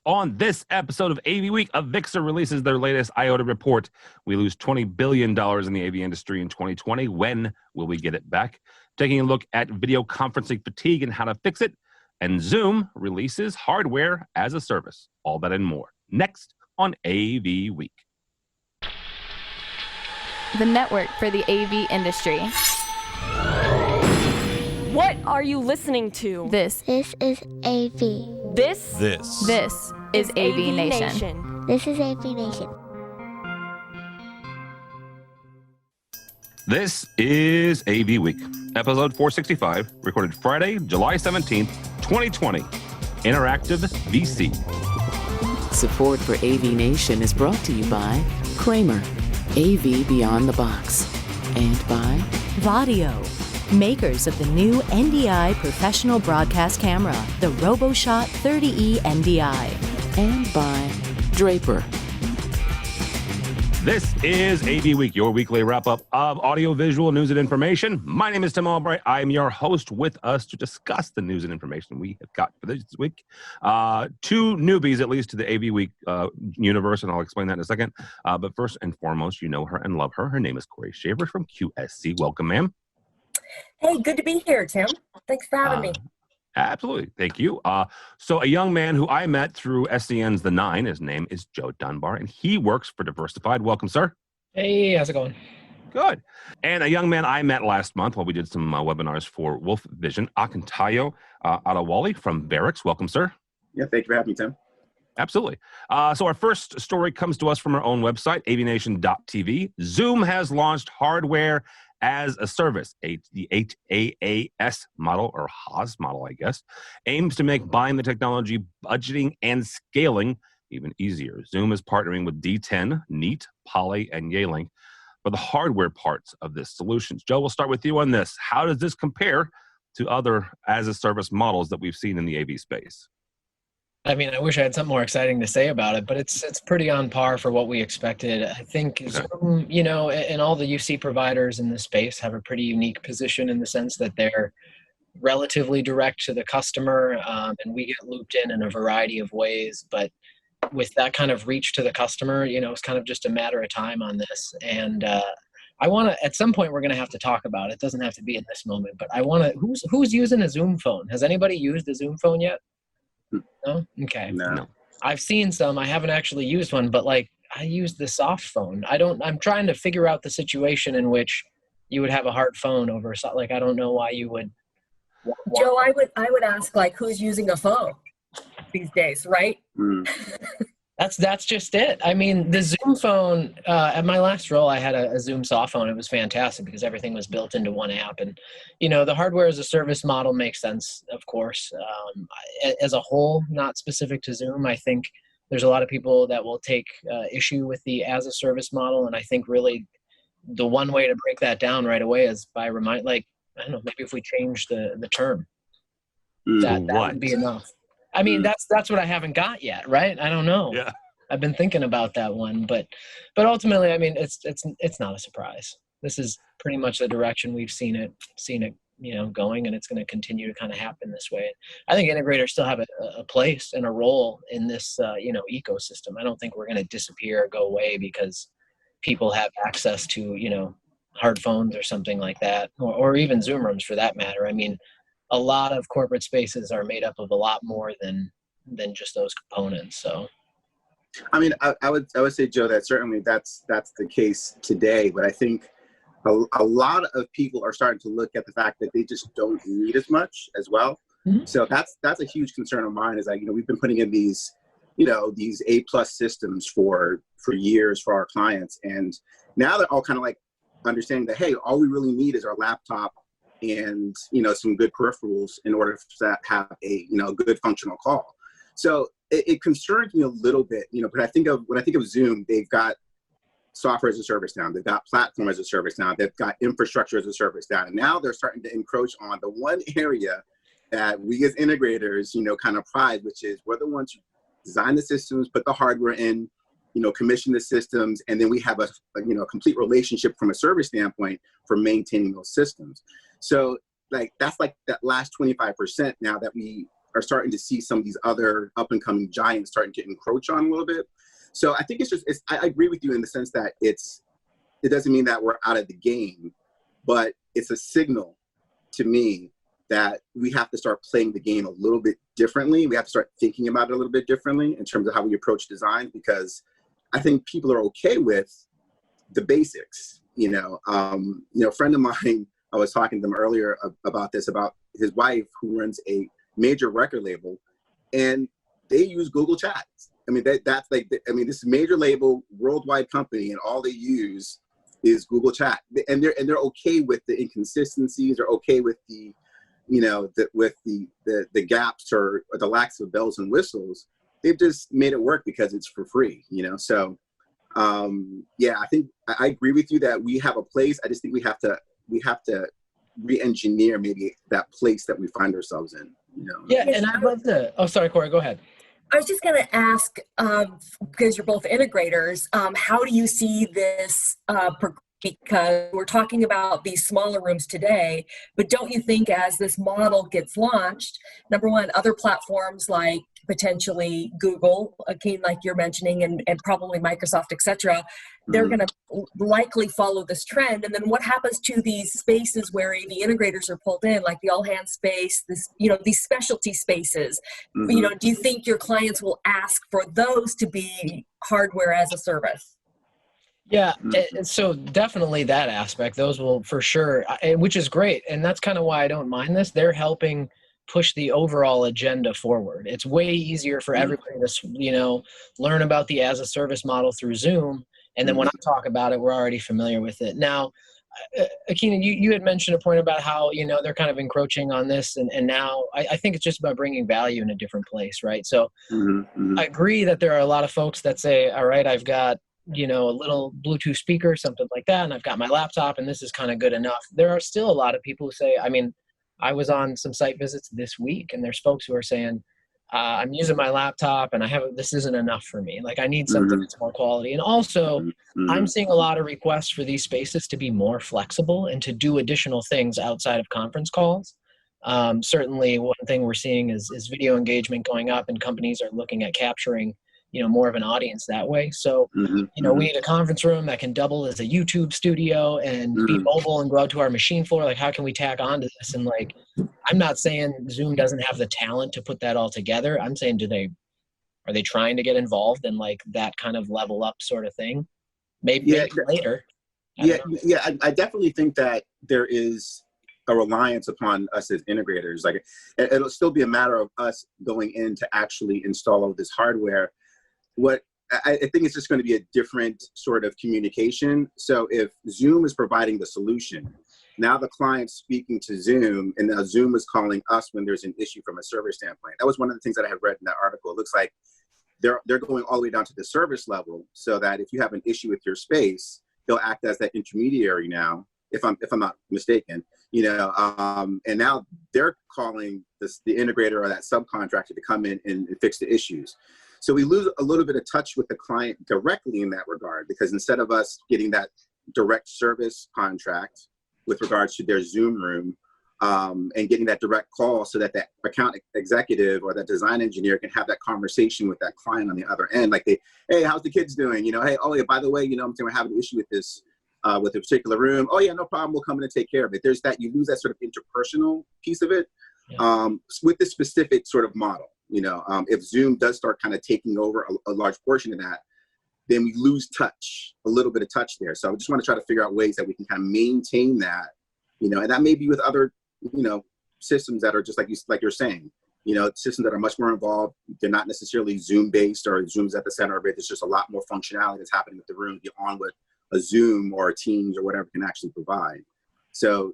On this episode of AV Week, AVIXA releases their latest IOTA report. We lose $20 billion in the AV industry in 2020. When will we get it back? Taking a look at video conferencing fatigue and how to fix it. And Zoom releases hardware as a service. All that and more. Next on AV Week. The network for the AV industry. What are you listening to? This is AV. This is AVNation. This is AVNation. This is AV Week, episode 465, recorded Friday, July 17th, 2020. Interactive VC. Support for AVNation is brought to you by Kramer, AV Beyond the Box, and by Vadio, makers of the new NDI professional broadcast camera, the RoboShot 30E NDI. And by Draper. This is AV Week, your weekly wrap-up of audiovisual news and information. My name is Tim Albright. I'm your host. With us to discuss the news and information we have got for this week. Two newbies, at least, to the AV Week universe, and I'll explain that in a second. But first and foremost, you know her and love her. Her name is Corey Shaver from QSC. Welcome, ma'am. Hey, good to be here, Tim. Thanks for having me. Absolutely. Thank you. So a young man who I met through SCN's The Nine, his name is Joe Dunbar, and he works for Diversified. Welcome, sir. Hey, how's it going? Good. And a young man I met last month while we did some webinars for Wolf Vision, Akintayo Adewale from Barracks. Welcome, sir. Yeah, thank you for having me, Tim. Absolutely. So our first story comes to us from our own website, AVNation.tv. Zoom has launched hardware as a service. The HAAS model, or HAAS model, I guess, aims to make buying the technology, budgeting, and scaling even easier. Zoom is partnering with D10, Neat, Poly, and Yealink for the hardware parts of this solution. Joe, we'll start with you on this. How does this compare to other as-a-service models that we've seen in the AV space? I mean, I wish I had something more exciting to say about it, but it's pretty on par for what we expected. I think Zoom, you know, and all the UC providers in the space have a pretty unique position in the sense that they're relatively direct to the customer, and we get looped in a variety of ways. But with that kind of reach to the customer, you know, it's kind of just a matter of time on this. And I want to, at some point, we're going to have to talk about it. It doesn't have to be in this moment, but I want to. Who's using a Zoom phone? Has anybody used a Zoom phone yet? No? Okay. No. I've seen some. I haven't actually used one, but like I use the soft phone. I'm trying to figure out the situation in which you would have a hard phone over like I don't know why you would. Joe, I would ask like who's using a phone these days, right? That's just it. I mean, the Zoom phone, at my last role, I had a Zoom soft phone. It was fantastic because everything was built into one app. And, you know, the hardware as a service model makes sense, of course. As a whole, not specific to Zoom, I think there's a lot of people that will take issue with the as a service model. And I think really the one way to break that down right away is by I don't know, maybe if we change the term, that would be enough. I mean, that's what I haven't got yet, right? I don't know. Yeah. I've been thinking about that one, but ultimately, I mean, it's not a surprise. This is pretty much the direction we've seen it, you know, going, and it's going to continue to kind of happen this way. I think integrators still have a place and a role in this, you know, ecosystem. I don't think we're going to disappear or go away because people have access to, you know, hard phones or something like that, or even Zoom rooms for that matter. I mean, a lot of corporate spaces are made up of a lot more than just those components. So, I mean, I would say, Joe, that certainly that's the case today. But I think a lot of people are starting to look at the fact that they just don't need as much as well. Mm-hmm. So that's a huge concern of mine. Is that, you know, we've been putting in these, you know, these A+ systems for years for our clients, and now they're all kind of like understanding that, hey, all we really need is our laptop and, you know, some good peripherals in order to have a, you know, good functional call. So it concerns me a little bit, you know, but when I think of Zoom, they've got software as a service now, they've got platform as a service now, they've got infrastructure as a service now, and now they're starting to encroach on the one area that we as integrators, you know, kind of pride, which is we're the ones who design the systems, put the hardware in, you know, commission the systems, and then we have a you know, complete relationship from a service standpoint for maintaining those systems. So like, that's like that last 25% now that we are starting to see some of these other up and coming giants starting to encroach on a little bit. So I think I agree with you in the sense that it doesn't mean that we're out of the game, but it's a signal to me that we have to start playing the game a little bit differently. We have to start thinking about it a little bit differently in terms of how we approach design, because I think people are okay with the basics. A friend of mine, I was talking to them earlier about his wife who runs a major record label, and they use Google Chat. I mean, this is a major label, worldwide company, and all they use is Google Chat, and they're okay with the inconsistencies. They're okay with the gaps or the lacks of bells and whistles. They've just made it work because it's for free. So I think I agree with you that we have a place. I just think we have to re-engineer maybe that place that we find ourselves in. Yeah, and I'd love to. Oh, sorry, Corey, go ahead. I was just going to ask, because you're both integrators, how do you see this because we're talking about these smaller rooms today, but don't you think as this model gets launched, number one, other platforms like potentially Google, Akeem, like you're mentioning, and probably Microsoft, et cetera, they're going to likely follow this trend. And then what happens to these spaces where AV integrators are pulled in, like the all hands space, these specialty spaces? Do you think your clients will ask for those to be hardware as a service? Yeah, so definitely that aspect, those will for sure, which is great. And that's kind of why I don't mind this. They're helping push the overall agenda forward. It's way easier for everybody to, learn about the as a service model through Zoom. And then when I talk about it, we're already familiar with it. Now, Akina, you had mentioned a point about how, they're kind of encroaching on this. And now I think it's just about bringing value in a different place, right? So I agree that there are a lot of folks that say, all right, I've got, a little Bluetooth speaker, something like that, and I've got my laptop, and this is kind of good enough. There are still a lot of people who say, I was on some site visits this week, and there's folks who are saying, I'm using my laptop, and this isn't enough for me. Like, I need something that's more quality. And also, I'm seeing a lot of requests for these spaces to be more flexible and to do additional things outside of conference calls. Certainly, one thing we're seeing is video engagement going up, and companies are looking at capturing more of an audience that way. So, we need a conference room that can double as a YouTube studio and be mobile and go out to our machine floor. Like, how can we tack on to this? And I'm not saying Zoom doesn't have the talent to put that all together. I'm saying, are they trying to get involved in that kind of level up sort of thing? Maybe later. I definitely think that there is a reliance upon us as integrators. It'll still be a matter of us going in to actually install all this hardware. What I think it's just going to be a different sort of communication. So if Zoom is providing the solution, now the client's speaking to Zoom, and now Zoom is calling us when there's an issue from a service standpoint. That was one of the things that I had read in that article. It looks like they're going all the way down to the service level, so that if you have an issue with your space, they'll act as that intermediary now, if I'm not mistaken. And now they're calling the integrator or that subcontractor to come in and fix the issues. So we lose a little bit of touch with the client directly in that regard, because instead of us getting that direct service contract with regards to their Zoom room and getting that direct call, so that that account executive or that design engineer can have that conversation with that client on the other end. Like, hey, how's the kids doing? Hey, oh yeah, by the way, we're having an issue with this, with a particular room. Oh yeah, no problem. We'll come in and take care of it. There's that, you lose that sort of interpersonal piece of it with this specific sort of model. If Zoom does start kind of taking over a large portion of that, then we lose a little bit of touch there. So I just want to try to figure out ways that we can kind of maintain that, and that may be with other, systems that are just like you're saying, systems that are much more involved. They're not necessarily Zoom based or Zoom's at the center of it. There's just a lot more functionality that's happening with the room beyond what a Zoom or a Teams or whatever can actually provide. So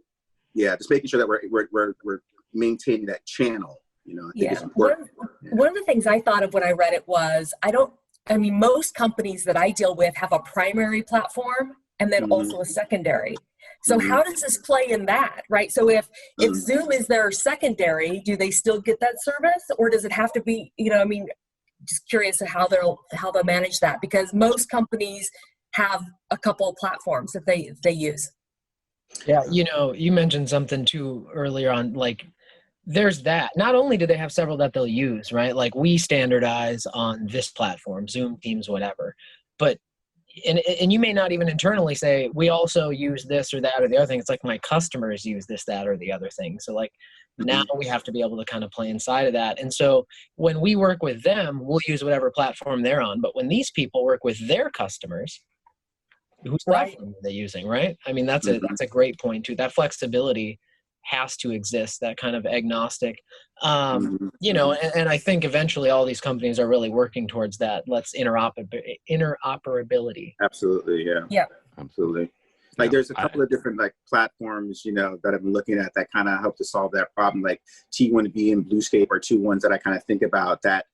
yeah, just making sure that we're maintaining that channel. I think it's important. One of the things I thought of when I read it was, most companies that I deal with have a primary platform and then also a secondary. So how does this play in that, right? So if Zoom is their secondary, do they still get that service, or does it have to be, just curious of how they'll manage that, because most companies have a couple of platforms that they use. Yeah, you mentioned something too earlier on, there's that. Not only do they have several that they'll use, right? Like we standardize on this platform, Zoom, Teams, whatever. But and you may not even internally say we also use this or that or the other thing. It's like my customers use this, that, or the other thing. So like now we have to be able to kind of play inside of that. And so when we work with them, we'll use whatever platform they're on. But when these people work with their customers, whose platform are they using, right? I mean, that's a great point too. That flexibility has to exist, that kind of agnostic, you know, and I think eventually all these companies are really working towards that. Let's interoperability. Absolutely. Yeah. Yeah. Absolutely. Like there's a couple of different like platforms, you know, that I've been looking at that kind of help to solve that problem. Like T1B and Bluescape are two ones that I kind of think about that,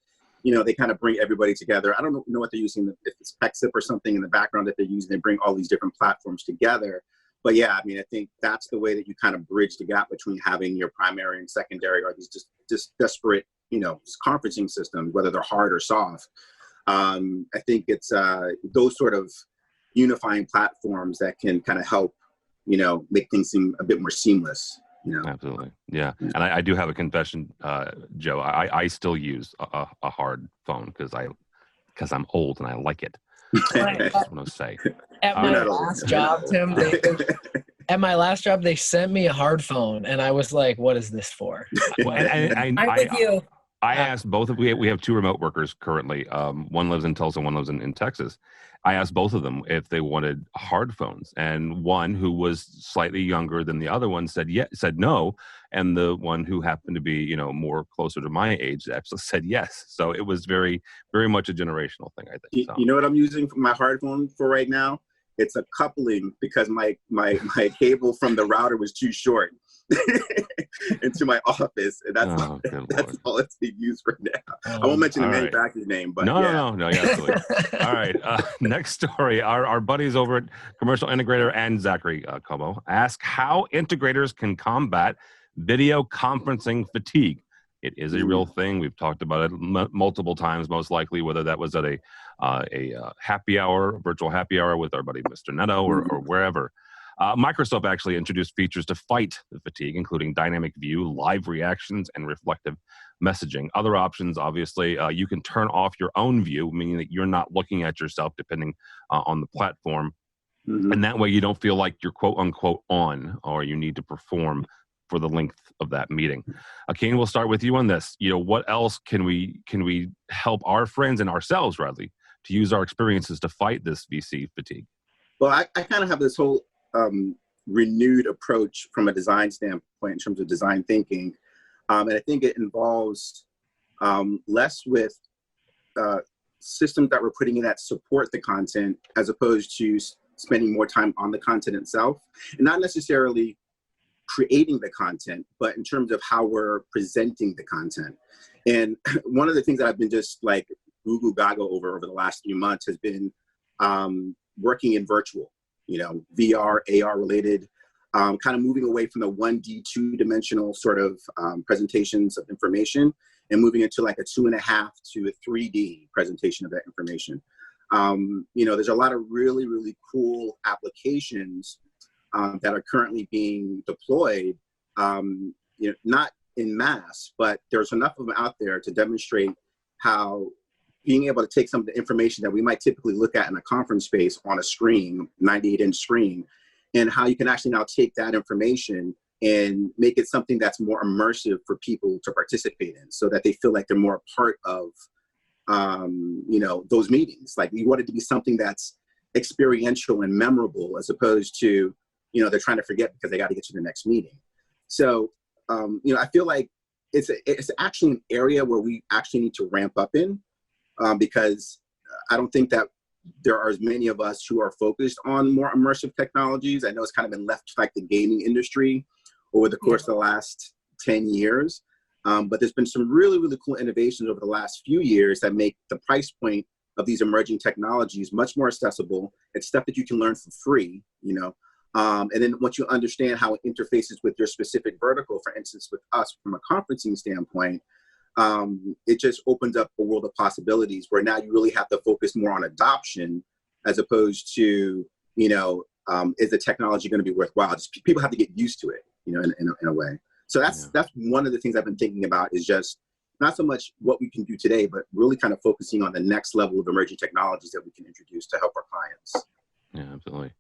you know, they kind of bring everybody together. I don't know what they're using, if it's PEXIP or something in the background that they're using. They bring all these different platforms together. But yeah, I mean, I think that's the way that you kind of bridge the gap between having your primary and secondary or these just disparate, you know, conferencing systems, whether they're hard or soft. I think it's those sort of unifying platforms that can kind of help, you know, make things seem a bit more seamless. You know? Absolutely. Yeah. And I do have a confession, Joe. I still use a hard phone because I'm old and I like it. I just want to say. At my last job, Tim, at my last job, they sent me a hard phone, and I was like, "What is this for?" I'm with you. I asked both of we have two remote workers currently. One lives in Tulsa, one lives in Texas. I asked both of them if they wanted hard phones, and one who was slightly younger than the other one said no, and the one who happened to be, you know, more closer to my age actually said yes. So it was very, very much a generational thing, I think. So. You know what I'm using for my hard phone for right now? It's a coupling because my cable from the router was too short into my office, and that's all it's being used for now. I won't mention the manufacturer's name, but no, yeah, absolutely. All right, next story. Our buddies over at Commercial Integrator and Zachary Como ask how integrators can combat video conferencing fatigue. It is a real thing. We've talked about it multiple times, most likely, whether that was at a happy hour, virtual happy hour with our buddy Mr. Neto or wherever. Microsoft actually introduced features to fight the fatigue, including dynamic view, live reactions, and reflective messaging. Other options, obviously, you can turn off your own view, meaning that you're not looking at yourself depending on the platform. And that way you don't feel like you're quote unquote on or you need to perform for the length of that meeting. Kane, we'll start with you on this. You know, what else can we help our friends and ourselves, rather, to use our experiences to fight this VC fatigue? Well, I kind of have this whole renewed approach from a design standpoint in terms of design thinking. And I think it involves less with systems that we're putting in that support the content as opposed to spending more time on the content itself, and not necessarily creating the content, but in terms of how we're presenting the content. And one of the things that I've been just like Google Gaga over the last few months has been working in virtual, you know, VR, AR related, kind of moving away from the 1D, 2-dimensional sort of presentations of information and moving into like a 2.5 to a 3D presentation of that information. You know, there's a lot of really, really cool applications that are currently being deployed, you know, not in mass, but there's enough of them out there to demonstrate how being able to take some of the information that we might typically look at in a conference space on a screen, 98-inch screen, and how you can actually now take that information and make it something that's more immersive for people to participate in so that they feel like they're more a part of, you know, those meetings. Like we want it to be something that's experiential and memorable as opposed to, you know, they're trying to forget because they got to get to the next meeting. So, you know, I feel like it's actually an area where we actually need to ramp up in because I don't think that there are as many of us who are focused on more immersive technologies. I know it's kind of been left to like the gaming industry over the course of the last 10 years. But there's been some really, really cool innovations over the last few years that make the price point of these emerging technologies much more accessible. It's stuff that you can learn for free, you know. And then once you understand how it interfaces with your specific vertical, for instance, with us from a conferencing standpoint, it just opens up a world of possibilities where now you really have to focus more on adoption as opposed to, you know, is the technology going to be worthwhile? Just people have to get used to it, you know, in a way. So that's one of the things I've been thinking about, is just not so much what we can do today, but really kind of focusing on the next level of emerging technologies that we can introduce to help our clients. Yeah, absolutely.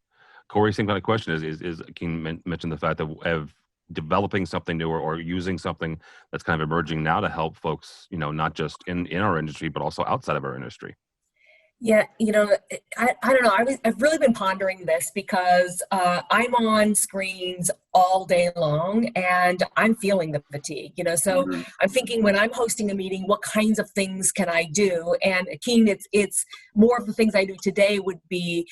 Corey, same kind of question is King mentioned the fact that of developing something new or using something that's kind of emerging now to help folks, not just in our industry, but also outside of our industry. Yeah, I don't know. I've really been pondering this because I'm on screens all day long and I'm feeling the fatigue, so I'm thinking when I'm hosting a meeting, what kinds of things can I do? And Keen, it's more of the things I do today would be,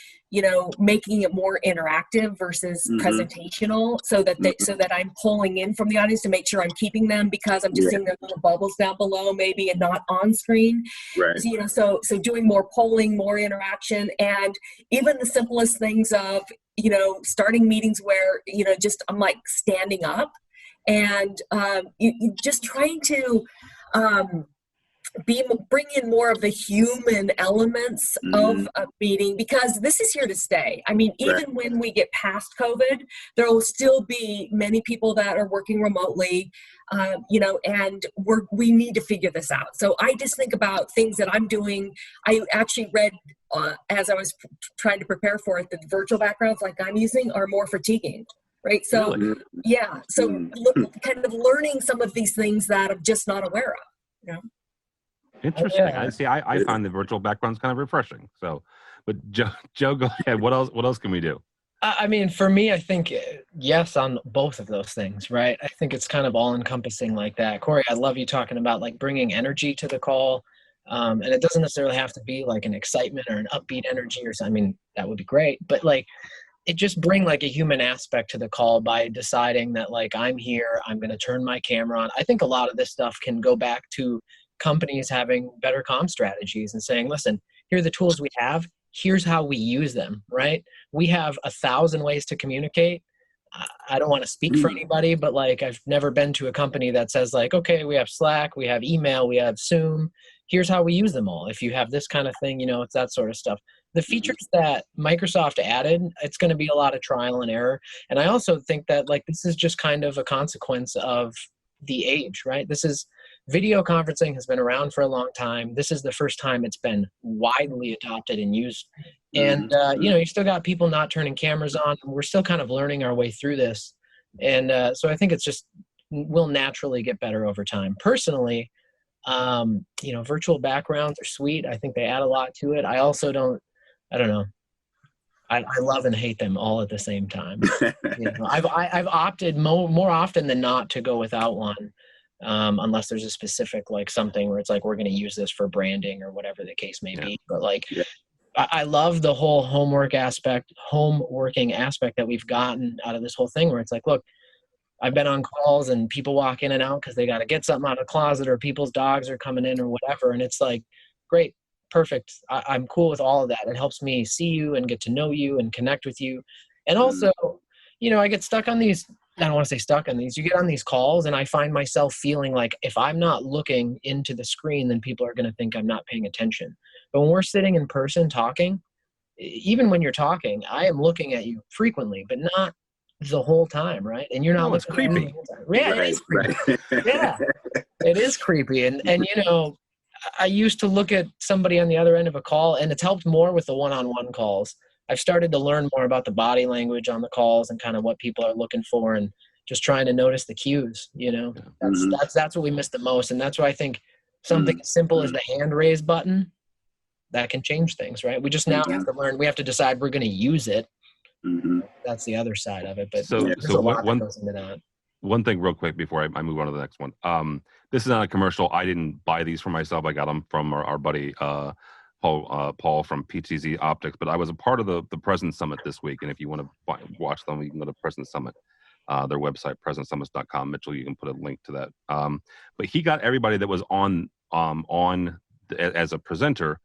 making it more interactive versus presentational, so that I'm pulling in from the audience to make sure I'm keeping them, because I'm just seeing their little bubbles down below maybe and not on screen. Right. So doing more polling, more interaction, and even the simplest things of, starting meetings where, just I'm like standing up and you just trying to bring in more of the human elements of a meeting, because this is here to stay. I mean, even when we get past COVID, there will still be many people that are working remotely, and we need to figure this out. So I just think about things that I'm doing. I actually read as I was trying to prepare for it, that the virtual backgrounds like I'm using are more fatiguing. Right. So, kind of learning some of these things that I'm just not aware of. Interesting. I find the virtual backgrounds kind of refreshing. So, but Joe, go ahead. What else can we do? I mean, for me, I think yes on both of those things, right? I think it's kind of all encompassing like that. Corey, I love you talking about like bringing energy to the call. And it doesn't necessarily have to be like an excitement or an upbeat energy or something. I mean, that would be great, but like it just bring like a human aspect to the call by deciding that like, I'm here, I'm going to turn my camera on. I think a lot of this stuff can go back to companies having better comm strategies and saying, listen, here are the tools we have. Here's how we use them, right? We have 1,000 ways to communicate. I don't want to speak for anybody, but like I've never been to a company that says like, okay, we have Slack, we have email, we have Zoom. Here's how we use them all. If you have this kind of thing, it's that sort of stuff. The features that Microsoft added, it's going to be a lot of trial and error. And I also think that like this is just kind of a consequence of the age, right? Video conferencing has been around for a long time. This is the first time it's been widely adopted and used. And, you still got people not turning cameras on. We're still kind of learning our way through this. And so I think it's just will naturally get better over time. Personally, virtual backgrounds are sweet. I think they add a lot to it. I also I don't know. I love and hate them all at the same time. I've opted more often than not to go without one. Unless there's a specific like something where it's like we're going to use this for branding or whatever the case may be. But like I love the whole home working aspect that we've gotten out of this whole thing, where it's like, look, I've been on calls and people walk in and out because they got to get something out of the closet or people's dogs are coming in or whatever, and it's like, great, perfect, I'm cool with all of that. It helps me see you and get to know you and connect with you. And also, I get stuck on these, I don't want to say stuck on these, you get on these calls and I find myself feeling like if I'm not looking into the screen, then people are going to think I'm not paying attention. But when we're sitting in person talking, even when you're talking, I am looking at you frequently, but not the whole time, right? And you're not looking creepy. at me the whole time. Yeah, it is creepy. Yeah, it is creepy. And I used to look at somebody on the other end of a call, and it's helped more with the one-on-one calls. I've started to learn more about the body language on the calls and kind of what people are looking for and just trying to notice the cues, That's what we miss the most. And that's why I think something as simple as the hand raise button, that can change things, right? We just now have to learn, we have to decide we're going to use it. That's the other side of it. But there's a lot that goes into that. One thing real quick before I move on to the next one. This is not a commercial. I didn't buy these for myself. I got them from our buddy, Paul from PTZ Optics, but I was a part of the President Summit this week. And if you want to watch them, you can go to President Summit, their website, presidentsummits.com. Mitchell, you can put a link to that. But he got everybody that was on as a presenter,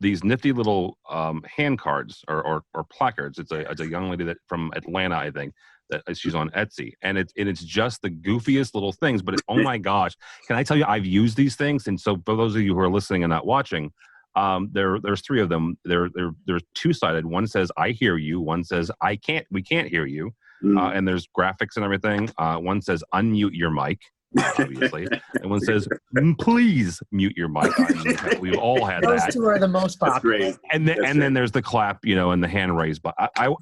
these nifty little hand cards or placards. It's a young lady that from Atlanta, I think, that she's on Etsy, and it's just the goofiest little things. But oh my gosh, can I tell you, I've used these things, and so for those of you who are listening and not watching, there's three of them. They're two-sided. One says "I hear you." One says "we can't hear you." and there's graphics and everything. One says unmute your mic, obviously, and one says please mute your mic. We've all had Those that. two are the most popular. Great. And then there's the clap, and the hand raise. But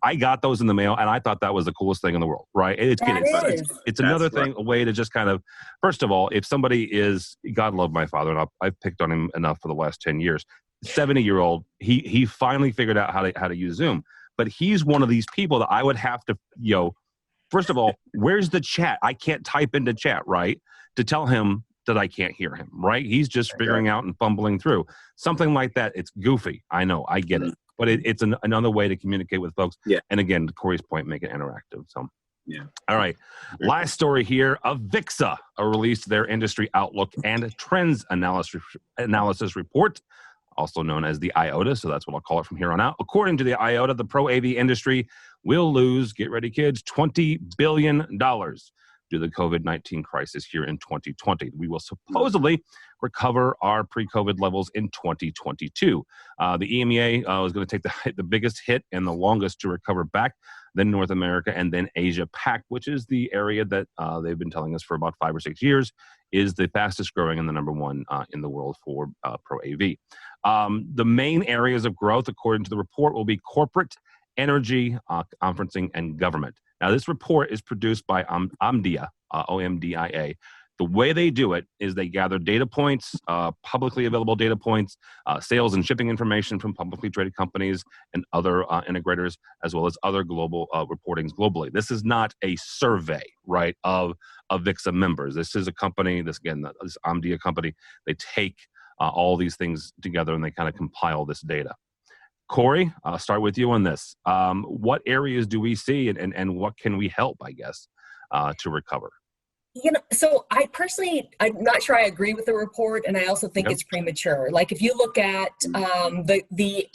I got those in the mail, and I thought that was the coolest thing in the world, right? It's another thing, a way to just kind of, first of all, if somebody is, God love my father, and I've picked on him enough for the last 10 years, 70-year-old, he finally figured out how to use Zoom. But he's one of these people that I would have to, first of all, where's the chat? I can't type into chat, right? To tell him that I can't hear him, right? He's just figuring out and fumbling through. Something like that, it's goofy. I know, I get it. But it's another way to communicate with folks. Yeah. And again, to Corey's point, make it interactive. So, yeah. All right. Last story here. AVIXA released their industry outlook and trends analysis report, also known as the IOTA. So that's what I'll call it from here on out. According to the IOTA, the pro AV industry will lose, get ready, kids, $20 billion due to the COVID-19 crisis here in 2020. We will supposedly recover our pre-COVID levels in 2022. The EMEA is going to take the biggest hit and the longest to recover back, then North America, and then Asia Pac, which is the area that they've been telling us for about 5 or 6 years is the fastest growing and the number one in the world for Pro AV. The main areas of growth, according to the report, will be corporate, energy, conferencing, and government. Now, this report is produced by Omdia, OMDIA. The way they do it is they gather data points, publicly available data points, sales and shipping information from publicly traded companies and other integrators, as well as other global reportings globally. This is not a survey, right, of AVIXA members. This is a company, this Omdia company, they take all these things together and they kind of compile this data. Corey, I'll start with you on this. What areas do we see and what can we help, I guess, to recover? So I'm not sure I agree with the report, and I also think it's premature. Like if you look at the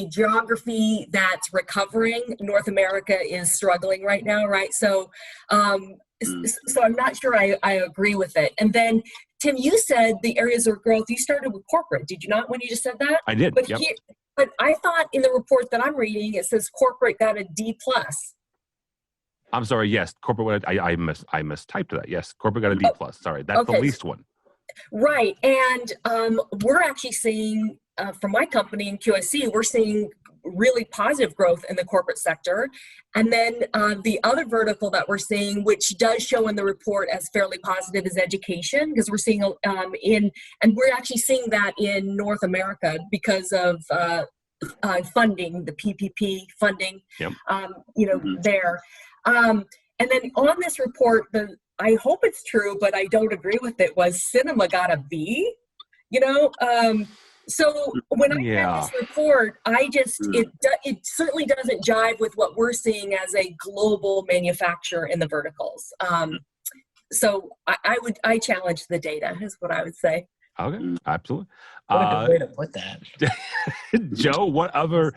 geography that's recovering, North America is struggling right now, right? So so I'm not sure I agree with it. And then Tim, you said the areas of growth, you started with corporate, did you not, when you just said that? I did, But I thought in the report that I'm reading, it says corporate got a D+. I'm sorry. Yes, corporate. I mistyped that. Yes, corporate got a D+. Sorry, that's the least one. Right, and we're actually seeing from my company in QSC, we're seeing really positive growth in the corporate sector, and then the other vertical that we're seeing, which does show in the report as fairly positive, is education, because we're seeing and we're actually seeing that in North America because of funding, the PPP funding. There. And then on this report, I hope it's true, but I don't agree with it, was cinema got a B, so when I read this report, it certainly doesn't jive with what we're seeing as a global manufacturer in the verticals. So I challenge the data is what I would say. Okay, absolutely. What a good way to put that. Joe, what other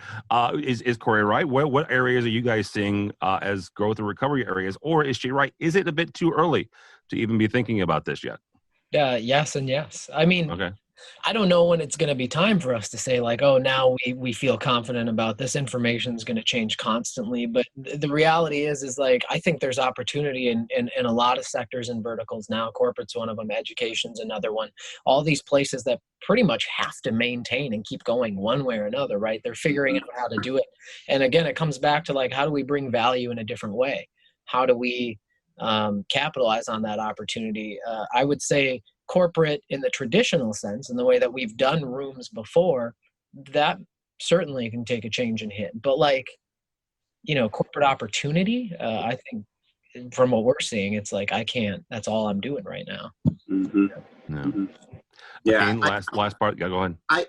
is Corey right? What areas are you guys seeing as growth and recovery areas, or is she right? Is it a bit too early to even be thinking about this yet? Yes and yes. I mean, I don't know when it's going to be time for us to say like, oh, now we feel confident about this. Information is going to change constantly. But the reality is like, I think there's opportunity in a lot of sectors and verticals now. Corporate's one of them. Education's another one. All these places that pretty much have to maintain and keep going one way or another, right? They're figuring out how to do it. And again, it comes back to like, how do we bring value in a different way? How do we capitalize on that opportunity? I would say corporate in the traditional sense, in the way that we've done rooms before, that certainly can take a change and hit. But like, corporate opportunity, I think from what we're seeing, it's like, I can't, that's all I'm doing right now. Mm-hmm. No. Mm-hmm. Yeah. Okay, last part. Yeah, go ahead. I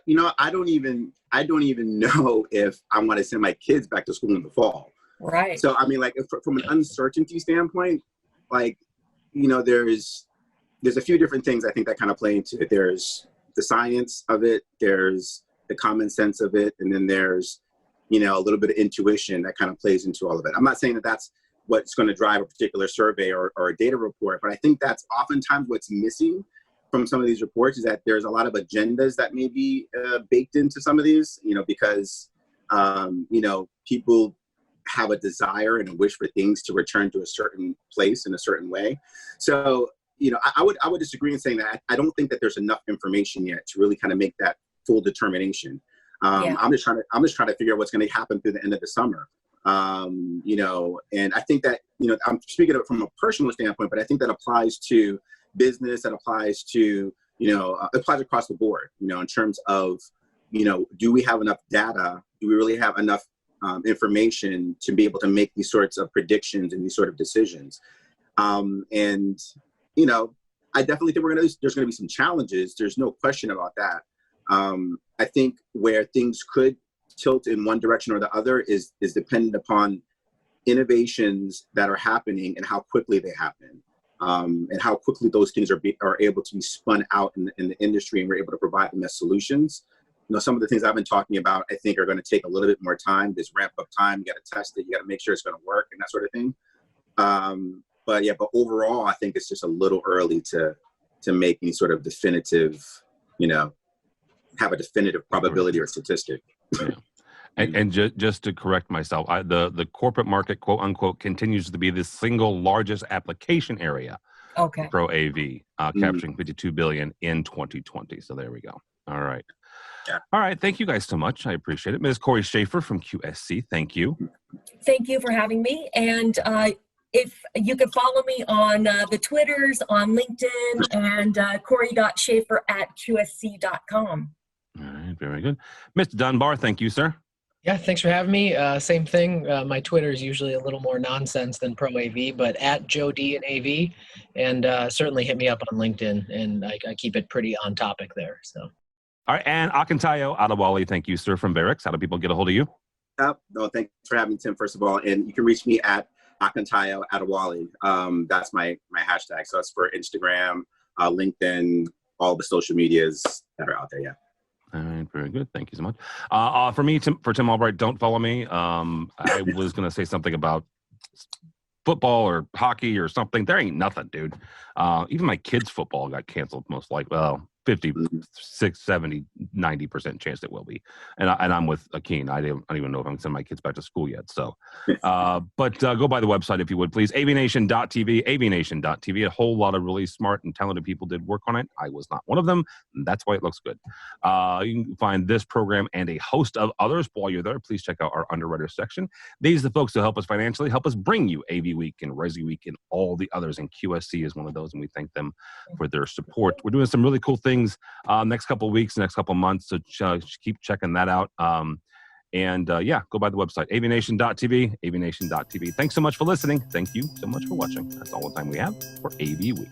don't even know if I want to send my kids back to school in the fall. Right. So, I mean, like from an uncertainty standpoint, like, there's a few different things I think that kind of play into it. There's the science of it, there's the common sense of it, and then there's, a little bit of intuition that kind of plays into all of it. I'm not saying that that's what's going to drive a particular survey or a data report, but I think that's oftentimes what's missing from some of these reports, is that there's a lot of agendas that may be baked into some of these, because, people have a desire and a wish for things to return to a certain place in a certain way. So, I would disagree in saying that I don't think that there's enough information yet to really kind of make that full determination. I'm just trying to figure out what's going to happen through the end of the summer. And I think that, I'm speaking of it from a personal standpoint, but I think that applies to business, that applies to, applies across the board, in terms of, do we have enough data? Do we really have enough information to be able to make these sorts of predictions and these sort of decisions? I definitely think there's going to be some challenges. There's no question about that. I think where things could tilt in one direction or the other is dependent upon innovations that are happening and how quickly they happen, and how quickly those things are able to be spun out in the industry, and we're able to provide them as solutions. Some of the things I've been talking about, I think, are going to take a little bit more time. There's ramp up time. You got to test it. You got to make sure it's going to work and that sort of thing. But overall, I think it's just a little early to make any sort of definitive, have a definitive probability or statistic. Yeah. And just to correct myself, the corporate market, quote unquote, continues to be the single largest application area. Okay. Pro AV, capturing $52 billion in 2020. So there we go. All right. Yeah. All right. Thank you guys so much. I appreciate it. Ms. Corey Schaefer from QSC. Thank you. Thank you for having me. And if you can follow me on the Twitters, on LinkedIn, and corey.schaefer@qsc.com. All right. Very good. Mr. Dunbar, thank you, sir. Yeah, thanks for having me. Same thing. My Twitter is usually a little more nonsense than Pro AV, but @Joe D and AV, and certainly hit me up on LinkedIn, and I keep it pretty on topic there. So. All right. And Akintayo Adewale, thank you, sir, from AVIXA. How do people get a hold of you? No, thanks for having me, Tim, first of all. And you can reach me at Akintayo Adewale. That's my hashtag. So that's for Instagram, LinkedIn, all the social medias that are out there. Yeah. All right, very good. Thank you so much. For me, for Tim Albright, don't follow me. I was going to say something about football or hockey or something. There ain't nothing, dude. Even my kids' football got canceled, most likely. Well, 56, 70, 90% chance it will be. And I'm with Akeen. I don't even know if I'm going to send my kids back to school yet. So, but go by the website if you would, please. AVNation.tv, AVNation.tv. A whole lot of really smart and talented people did work on it. I was not one of them. And that's why it looks good. You can find this program and a host of others. While you're there, please check out our underwriter section. These are the folks who help us financially, help us bring you AVWeek and ResiWeek and all the others. And QSC is one of those, and we thank them for their support. We're doing some really cool things next couple of weeks, next couple of months, so keep checking that out. Yeah, go by the website, AVNation.tv, AVNation.tv. Thanks so much for listening. Thank you so much for watching. That's all the time we have for AV Week.